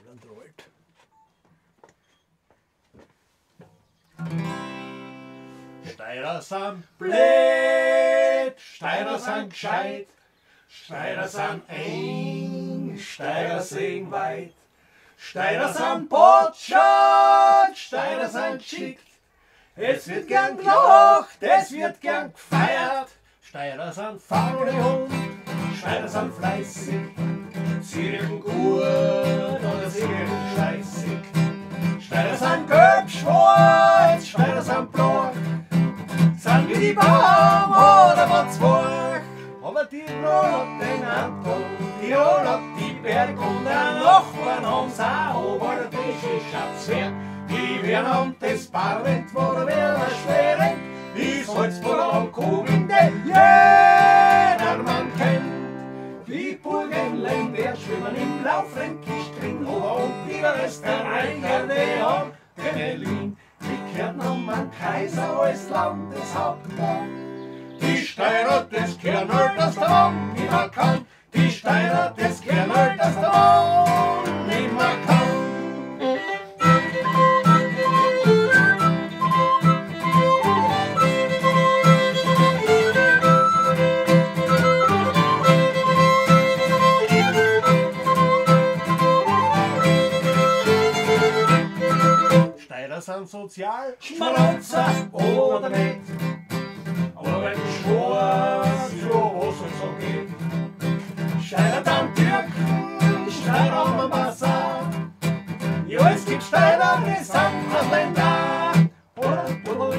Landrold. Steirer sind blöd, Steirer sind gescheit, Steirer sind eng, Steirer sehen weit, Steirer sind botschert, Steirer sind geschickt, es wird gern gelacht, es wird gern gefeiert, Steirer sind faule Hund, Steirer sind fleißig, sie riechen gut oder sie riechen scheißig, Steirer sind gelb-schwarz, Steirer sind blau, sind wie die Baum oder was Zwerg. Aber die Roll hat den Anton, die Roll hat die Berg und ein Nachbarn haben's auch, aber der Tisch wert. Die werden am das Parlament, wo der Werner schweren, die Salzburger am Kugeln, den jeder Mann kennt. Die Burgenländer schwimmen im Blaufränkisch drin, oder und die Österreicher, die haben keine Lin. Die Kärntner am Kaiser als Landeshauptmann. Die Steirer, das Kernöl, das der Mann nimmer kann. Die Steirer, das Kernöl, das der Mann nimmer kann. Steirer sind sozial, Schmarotzer oder nicht. Aber wenn Schwarz, ja, was es so geht. Steirer dann Türken, Steirer am Basar. Ja, es gibt Steirer, die sind Ausländer. Holla,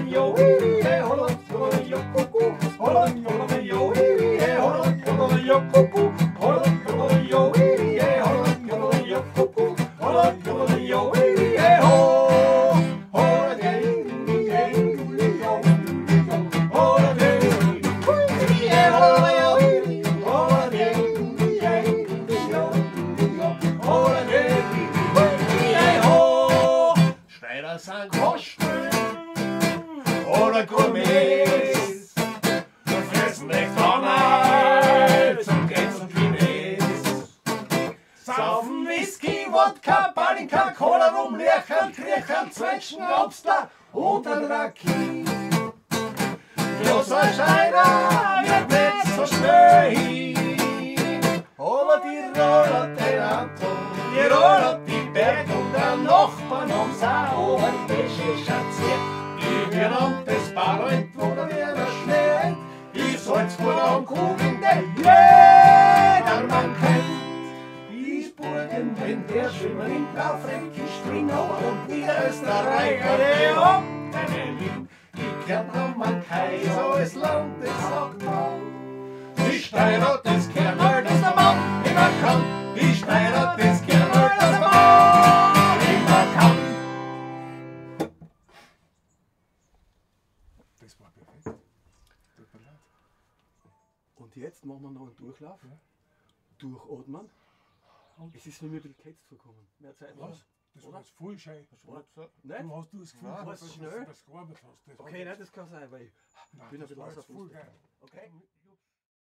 jo, holla, holla, jo, kuckuck. Holla, jo, holla, jo, kuckuck. Holla, jo, holla, jo, kuckuck. Holla, jo, ho. Steirer sind Kosten oder Gourmets, und fressen McDonalds und gehen zum Kines. Saufen Whisky, Wodka, Balinka, Cola, Rum, Lärcherl, Kriercherl, Zwetschgen, Obstler und ein Raki. Großer Steirer wird nicht so schnell hin, aber die Roll hat den Anton, die Roll hat die Berg und der Nachbarn haben's auch, aber die Wäsche schatziert. Die werden am das Parlament, wo der Werner schneit, die Salzburger am Kugeln, den jeder Mann kennt. Die Burgenländer schwimmen im Blaufränkisch drin, aber und Niederösterreicher, die haben keine Lin. Die Kärntner am Kaiser als Landeshauptmann. Die Steirer, das Kernöl, das der Mann immer kann. Die Steirer, das Kernöl, das der Mann immer kann. Das war perfekt. Tut mir leid. Und jetzt machen wir noch einen Durchlauf. Ja. Durchatmen. Und? Es ist mir ein bisschen gehetzt vorkommen. Mehr Zeit Was? noch. Das Oder? war jetzt voll schön. Nein? Du hast das Gefühl, Nein. dass Was du schnell? das gearbeitet hast. Das okay, nein, das kann sein, weil ich Nein, bin ein das bisschen war außer jetzt voll Fuß. geil. Okay?